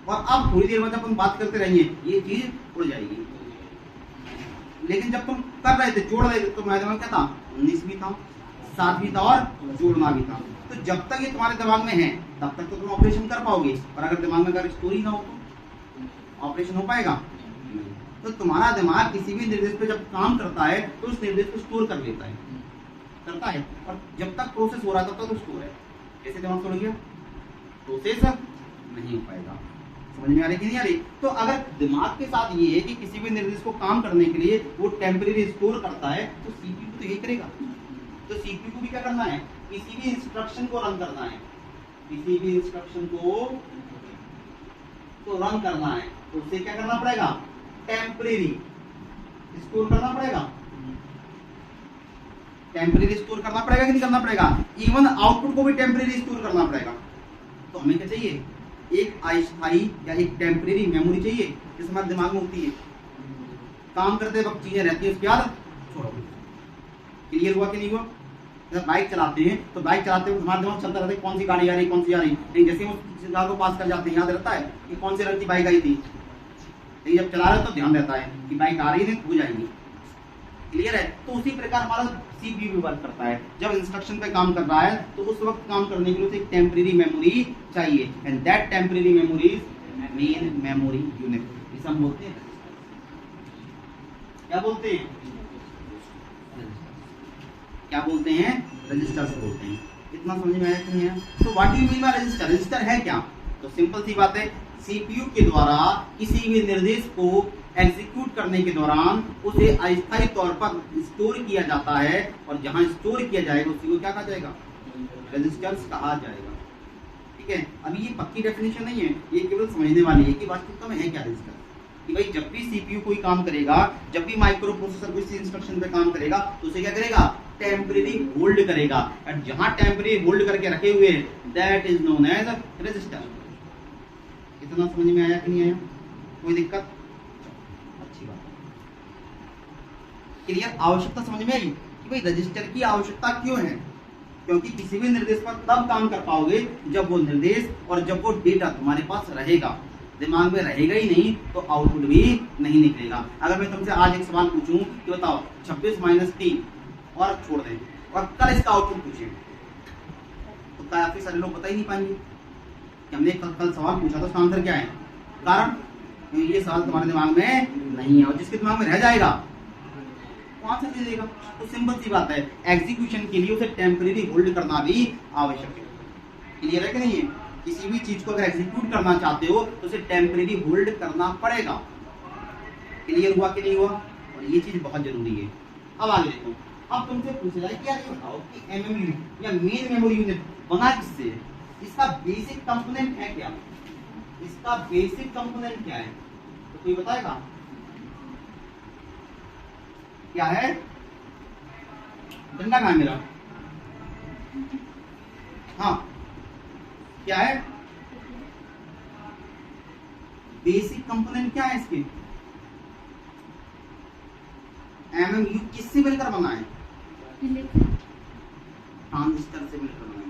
और अब थोड़ी देर बाद जब हम बात करते रहेंगे ये चीज उड़ जाएगी। लेकिन जब तुम कर रहे थे, जोड़ रहे थे, तो तुम्हारे दिमाग क्या था, 19 भी था, 7 भी था, और जोड़ना भी था। तो जब तक ये तुम्हारे दिमाग में है तब तक तो तुम ऑपरेशन कर पाओगे, और अगर दिमाग में अगर स्टोरी ना हो तो ऑपरेशन हो पाएगा? तो तुम्हारा दिमाग किसी भी निर्देश पे जब काम करता है तो उस निर्देश को स्टोर कर लेता है, करता है, और जब तक प्रोसेस हो रहा है तब तक तो स्टोर है। कैसे दिमाग स्टोर हो गया, प्रोसेस नहीं हो पाएगा। समझ में आ रही कि नहीं आ रही? तो अगर दिमाग के साथ ये है कि किसी भी निर्देश को काम करने के लिए वो टेम्परेरी स्टोर करता है, तो CPU तो यही करेगा। तो CPU को भी क्या करना है, किसी भी इंस्ट्रक्शन को रन करना है, किसी भी इंस्ट्रक्शन को तो रन करना है, तो उसे क्या करना पड़ेगा, टेम्परेरी स्टोर करना पड़ेगा। टेम्परेरी स्टोर करना पड़ेगा कि नहीं करना पड़ेगा? इवन आउटपुट को भी टेम्परेरी स्टोर करना पड़ेगा। तो हमें क्या चाहिए, एक अस्थायी या एक टेम्परेरी मेमोरी चाहिए, जिस हमारे दिमाग में होती है, काम करते वक्त चीजें रहती है, उसके बाद छोड़ो। क्लियर हुआ कि नहीं हुआ? जब बाइक चलाते हैं तो बाइक चलाते हुए हमारा दिमाग चलता रहता है, कौन सी गाड़ी आ रही, कौन सी आ रही, लेकिन जैसे हम उस जगह को पास कर जाते हैं याद रहता है कि कौन से रंग की बाइक आई थी। लेकिन जब चला रहे तो ध्यान रहता है कि बाइक आ रही है, हो जाएगी। क्लियर है? तो उसी प्रकार हमारा CPU भी वर्क करता है। जब इंस्ट्रक्शन पे काम कर रहा है तो उस वक्त काम करने के लिए एक टेम्परेरी मेमोरी चाहिए, and that temporary memory is main memory unit. इसे हम बोलते हैं, क्या बोलते हैं, क्या बोलते हैं, रजिस्टर से बोलते हैं। इतना समझ में आया कि नहीं है? तो what do you mean by register? Register है क्या? तो सिंपल सी बात है, CPU के द्वारा किसी भी निर्देश को एग्जीक्यूट करने के दौरान उसे अस्थायी तौर पर स्टोर किया जाता है, और जहां स्टोर किया जाएगा उसी को क्या कहा जाएगा, रजिस्टर्स कहा जाएगा। ठीक है, अभी ये पक्की डेफिनेशन नहीं है, ये केवल समझने वाली है कि वास्तविकता में है क्या रजिस्टर। कि भाई जब भी CPU कोई काम करेगा, जब भी माइक्रो प्रोसेसर किसी इंस्ट्रक्शन पे काम करेगा, तो उसे क्या करेगा, टेम्परेरी होल्ड करेगा, और जहां टेम्परेरी होल्ड करके रखे हुए that is known as register. इतना समझ में आया कि नहीं आया? कोई दिक्कत? अच्छी बात। क्लियर? आवश्यकता समझ में आई कि भाई रजिस्टर की आवश्यकता क्यों है? क्योंकि किसी भी निर्देश पर तब काम कर पाओगे जब वो निर्देश और जब वो डेटा तुम्हारे पास रहेगा। दिमाग में रहेगा ही नहीं तो आउटपुट भी नहीं निकलेगा। अगर मैं तुमसे आज एक सवाल पूछूं कि बताओ 26 - 3 और छोड़ दें, और कल इसका आउटपुट पूछें, तो काफी सारे लोग बता ही नहीं पाएंगे कि हमने कल सवाल पूछा था, उसका आंसर क्या है। कारण ये सवाल तुम्हारे दिमाग में नहीं है, और जिसके दिमाग में रह जाएगा वो आंसर दे देगा। तो सिंपल सी बात है, एग्जीक्यूशन के लिए उसे टेम्परेरी होल्ड करना भी आवश्यक है। क्लियर है कि नहीं है? किसी भी चीज को अगर एग्जीक्यूट करना चाहते हो तो उसे टेम्परेरी होल्ड करना पड़ेगा। क्लियर हुआ कि नहीं हुआ? और ये चीज बहुत जरूरी है। अब आगे देखो, अब तुमसे पूछा जाए कि यार ये बताओ कि एमएमयू या मेन मेमोरी यूनिट बना किससे है? इसका बेसिक कंपोनेंट है क्या? इसका बेसिक कंपोनेंट क्या है? तो कोई बताएगा? क्या है, डंडा कहाँ है मेरा, हाँ क्या है, बेसिक कंपोनेंट क्या है इसके, एमएमयू किससे मिलकर बना है, ट्रांजिस्टर से मिलकर बना है।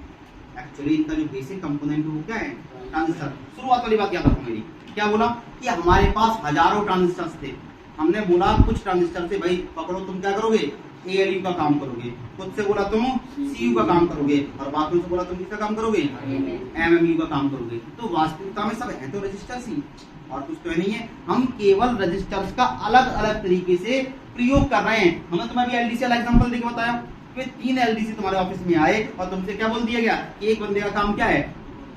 एक्चुअली इनका जो बेसिक कंपोनेंट है वो क्या है, ट्रांजिस्टर। शुरुआत वाली बात याद रखो मेरी, क्या बोला कि हमारे पास हजारों ट्रांजिस्टर्स थे, हमने बोला कुछ ट्रांजिस्टर से भाई पकड़ो, तुम क्या करोगे, एएलयू का काम करोगे, खुद से बोला तुम सीयू का काम करोगे, और बाकियों से बोला तुम किसका काम करोगे, एमएमयू का काम करोगे। तो वास्तविकता में सब है तो रजिस्टर्स ही, और कुछ तो नहीं है। हम केवल रजिस्टर्स का अलग अलग तरीके से प्रयोग कर रहे हैं। हमने तुम्हें अभी एलडीसी वाला एग्जांपल देके बताया कि 3 एलडीसी तुम्हारे ऑफिस में आए और तुमसे क्या बोल दिया गया कि एक बंदे का काम क्या है,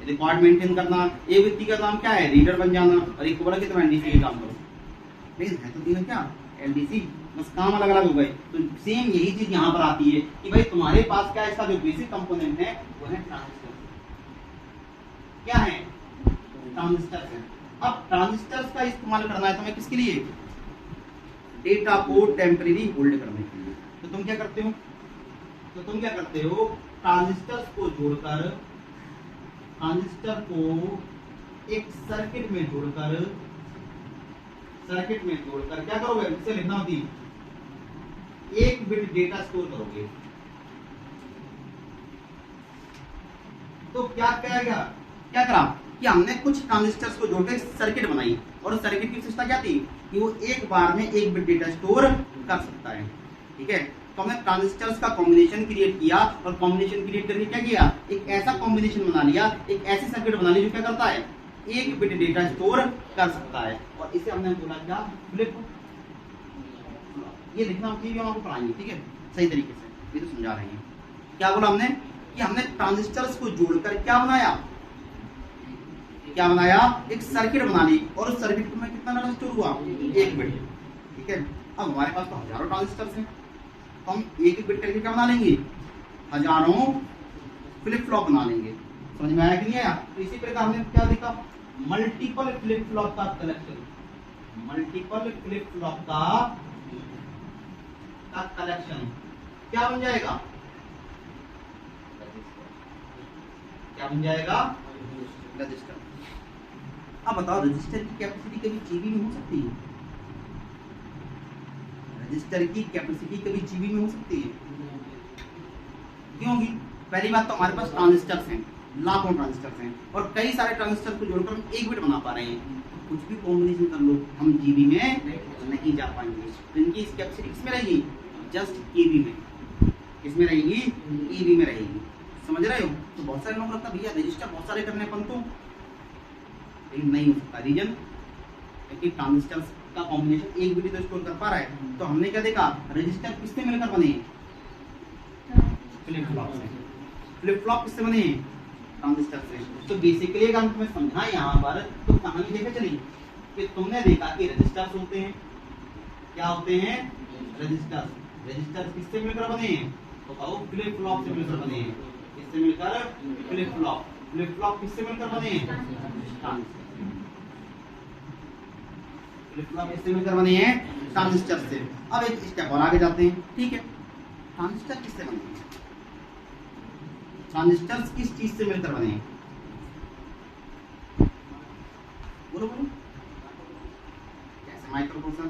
रिकॉर्ड मेंटेन करना, एक व्यक्ति का काम क्या है, रीडर बन जाना, और एक को बोला कि तुम एलडीसी का काम करो। लेकिन है तो तीनों क्या, एलडीसी, बस काम अलग अलग हो गए। तो सेम यही चीज यहाँ पर आती है कि भाई तुम्हारे पास क्या, इसका जो बेसिक कंपोनेंट है वो है ट्रांजिस्टर। क्या है, ट्रांजिस्टर है। अब ट्रांजिस्टर्स का इस्तेमाल करना है तुम्हें किसके लिए, डेटा को टेम्परेरी होल्ड करने के लिए। तो तुम क्या करते हो, ट्रांजिस्टर्स को जोड़कर, ट्रांजिस्टर को एक सर्किट में जोड़कर क्या करोगे, इसे लिखना होती, 1 बिट डेटा स्टोर करोगे। तो क्या करा कि हमने कुछ ट्रांजिस्टर्स को जोड़कर सर्किट बनाई, और सर्किट की विशेषता क्या थी कि वो एक बार में 1 बिट डेटा स्टोर कर सकता है। ठीक है, तो हमने ट्रांजिस्टर्स का कॉम्बिनेशन क्रिएट किया, और कॉम्बिनेशन क्रिएट करके क्या किया, एक ऐसा कॉम्बिनेशन बना लिया, एक ऐसी सर्किट बना ली जो क्या करता है, 1 बिट डेटा स्टोर कर सकता है। और इसे हमने बोला क्या, फ्लिप। ये लिखना होती है, हम आपको पढ़ाएंगे, ठीक है, सही तरीके से, ये तो समझा रहे हैं। क्या बोला हमने कि हमने ट्रांजिस्टर्स को जोड़कर क्या बनाया, एक सर्किट बना ली, और उस सर्किट में कितना डाटा स्टोर हुआ, 1 बिट। ठीक है, अब हमारे पास तो हजारों ट्रांजिस्टर्स हैं, तो हम 1 बिट करके क्या बना लेंगे, हजारों फ्लिप फ्लॉप बना लेंगे। समझ में आया कि नहीं आया। तो इसी प्रकार हमने क्या देखा, मल्टीपल फ्लिप फ्लॉप का कलेक्शन, मल्टीपल फ्लिप फ्लॉप का कलेक्शन क्या बन जाएगा, रजिस्टर। अब बताओ, रजिस्टर की कैपेसिटी कभी जीबी में हो सकती है, रजिस्टर की कैपेसिटी कभी जीबी में हो सकती है, क्यों होगी, पहली बात तो हमारे पास ट्रांजिस्टर्स हैं, लाखों ट्रांजिस्टर्स हैं, और कई सारे ट्रांजिस्टर को जोड़कर हम 1 बिट बना पा रहे हैं। कुछ भी कॉम्बिनेशन कर लो, हम जीबी में नहीं जा पाएंगे। तो इनकी इस कैपेसिटी किसमें रहेगी, जस्ट ईबी में, किसमें रहेगी, ईबी में रहेगी। समझ रहे हो। तो बहुत सारे लोग लगता है भैया रजिस्टर बहुत सारे करने अपन तो, लेकिन नहीं हो सकता। रीजन क्योंकि ट्रांजिस्टर्स का कॉम्बिनेशन 1 बिट तो स्टोर कर पा रहा है। तो हमने क्या देखा, रजिस्टर किससे मिलकर बने, फ्लिप फ्लॉप से। फ्लिप फ्लॉप किससे बने, ट्रांजिस्टर से। तो बेसिकली अगर तुम्हें समझाएं यहाँ पर, तो कहानी देखे चली कि तुमने देखा कि रजिस्टर्स होते हैं, क्या होते हैं, रजिस्टर्स। रजिस्टर्स किससे मिलकर बने हैं, तो कहो फ्लिप फ्लॉप से मिलकर बने हैं। किससे मिलकर, फ्लिप फ्लॉप। फ्लिप फ्लॉप किससे मिलकर बने हैं, ट्रांजिस्टर। फ्लिप फ्लॉप किससे मिलकर बने हैं, ट्रांजिस्टर से। अब एक स्टेप और आगे जाते हैं। ठीक है, ट्रांजिस्टर किससे बने हैं, ट्रांजिस्टर्स किस चीज से मिलकर बने हैं, बोलो कैसे, माइक्रोप्रोसेसर।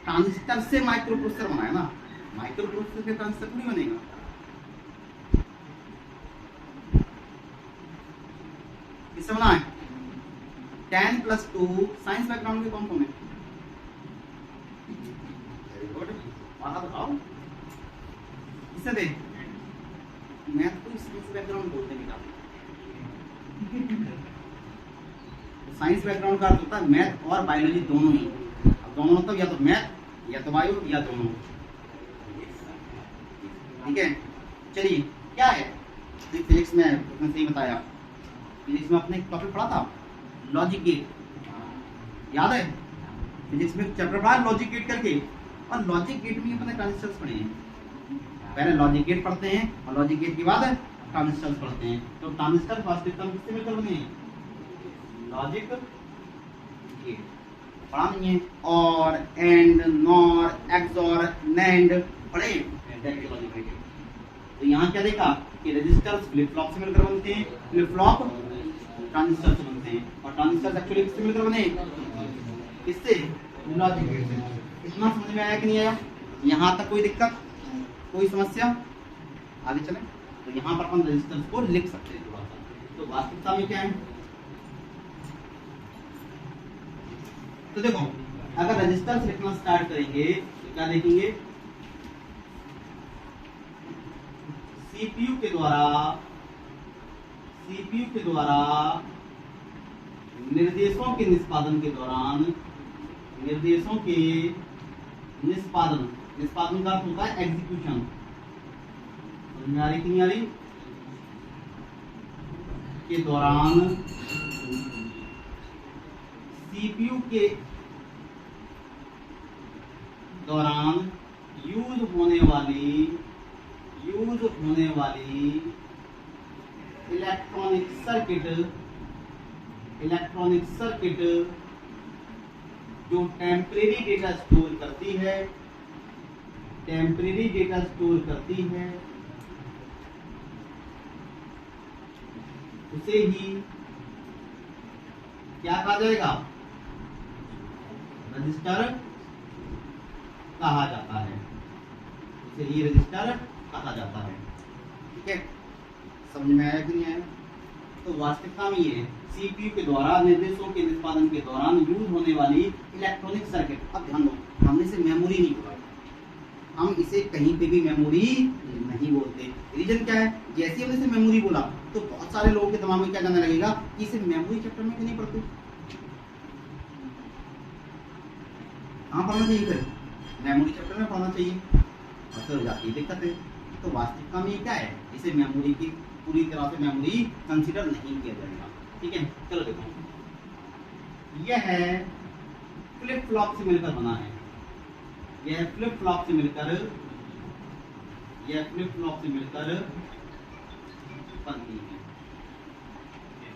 ट्रांजिस्टर से माइक्रोप्रोसेसर बना है ना, माइक्रोप्रोसेसर से ट्रांजिस्टर नहीं बनेगा। किससे बना है, 10+2 साइंस बैकग्राउंड के कौन कौन है, वेरी गुड, और बताओ किससे दे, मैथ को साइंस बैकग्राउंड बोलते हैं। साइंस बैकग्राउंड का अर्थ होता है मैथ और बायोलॉजी दोनों ही। अब दोनों मतलब या तो मैथ या तो बायो या दोनों। ठीक है, चलिए क्या है, फिजिक्स में उसने सही बताया। फिजिक्स में अपने टॉपिक पढ़ा था लॉजिक गेट, याद है, फिजिक्स में चैप्टर पढ़ा लॉजिक गेट करके, और लॉजिक गेट में अपने ट्रांजिस्टर्स पढ़े हैं। पहले लॉजिक गेट पढ़ते हैं और लॉजिक गेट के बाद ट्रांजिस्टर्स पढ़ते हैं। तो ट्रांजिस्टर वास्तविकता में किससे मिलकर बने हैं, लॉजिक गेट। पढ़ा नहीं है, और एंड, नॉर, एक्सॉर, नैंड पढ़े। तो यहाँ क्या देखा कि रजिस्टर्स फ्लिप फ्लॉप से मिलकर बनते हैं, फ्लिप फ्लॉप ट्रांजिस्टर से बनते हैं, और ट्रांजिस्टर एक्चुअली किससे मिलकर बने, किससे, लॉजिक गेट से। इतना समझ में आया कि नहीं आया? यहाँ तक कोई दिक्कत, कोई समस्या? आगे चलें। तो यहाँ पर अपन रजिस्टर्स को लिख सकते हैं थोड़ा सा। तो वास्तविकता में क्या है, तो देखो अगर रजिस्टर्स लिखना स्टार्ट करेंगे तो क्या देखेंगे, सीपीयू के द्वारा निर्देशों के निष्पादन के दौरान, निर्देशों के निष्पादन, निष्पादन का अर्थ होता है एग्जीक्यूशन, के दौरान सीपीयू के दौरान यूज होने वाली इलेक्ट्रॉनिक सर्किट जो टेम्परेरी डेटा स्टोर करती है, उसे ही क्या कहा जाएगा, रजिस्टर कहा जाता है, उसे ही रजिस्टर कहा जाता है। ठीक है, समझ में आया कि नहीं आया? तो वास्तविकता में ये सीपीयू के द्वारा निर्देशों के निष्पादन के दौरान यूज होने वाली इलेक्ट्रॉनिक सर्किट। अब ध्यान दो, हमने इसे मेमोरी नहीं बोला, हम इसे कहीं पे भी मेमोरी नहीं बोलते। रीजन क्या है, जैसे हमने इसे मेमोरी बोला तो बहुत सारे लोगों के दिमाग में क्या जाने लगेगा कि इसे मेमोरी चैप्टर में क्यों नहीं पढ़ते। कहाँ पढ़ना चाहिए फिर, मेमोरी चैप्टर में पढ़ना चाहिए, और फिर हो जाती है दिक्कत है। तो वास्तविकता में क्या है, इसे मेमोरी की पूरी तरह से मेमोरी कंसीडर नहीं किया जाएगा। ठीक है, चलो देखो, यह है फ्लिप फ्लॉप से मिलकर बना है, यह फ्लिप फ्लॉप से मिलकर बनती है।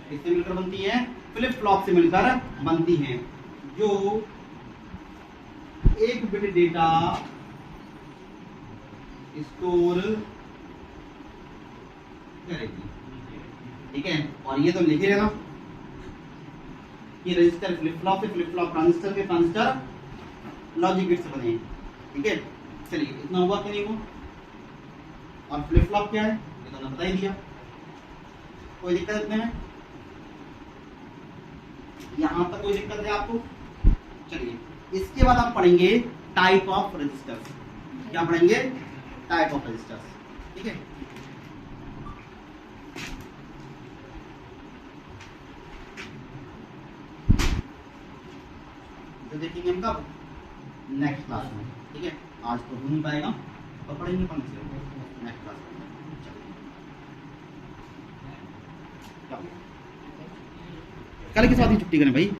किससे मिलकर बनती है, फ्लिप फ्लॉप से मिलकर बनती है, जो एक बिट डेटा स्टोर करेगी। ठीक है, और ये तो लिख ही लेना कि रजिस्टर फ्लिप फ्लॉप से, फ्लिप फ्लॉप ट्रांजिस्टर के, ट्रांजिस्टर लॉजिक गेट से बने। ठीक है, चलिए इतना हुआ कि नहीं हुआ? और फ्लिप फ्लॉप क्या है ये तो बता ही दिया, कोई दिक्कत इतने में? यहां तक कोई दिक्कत है आपको? चलिए इसके बाद आप पढ़ेंगे टाइप ऑफ रजिस्टर्स। क्या पढ़ेंगे? Type of registers. ठीक है, तो देखेंगे हम कब, नेक्स्ट क्लास में। ठीक है, आज तो हो नहीं पाएगा, तो पढ़ेंगे कौन से नेक्स्ट क्लास में। कल के साथ ही छुट्टी करें भाई।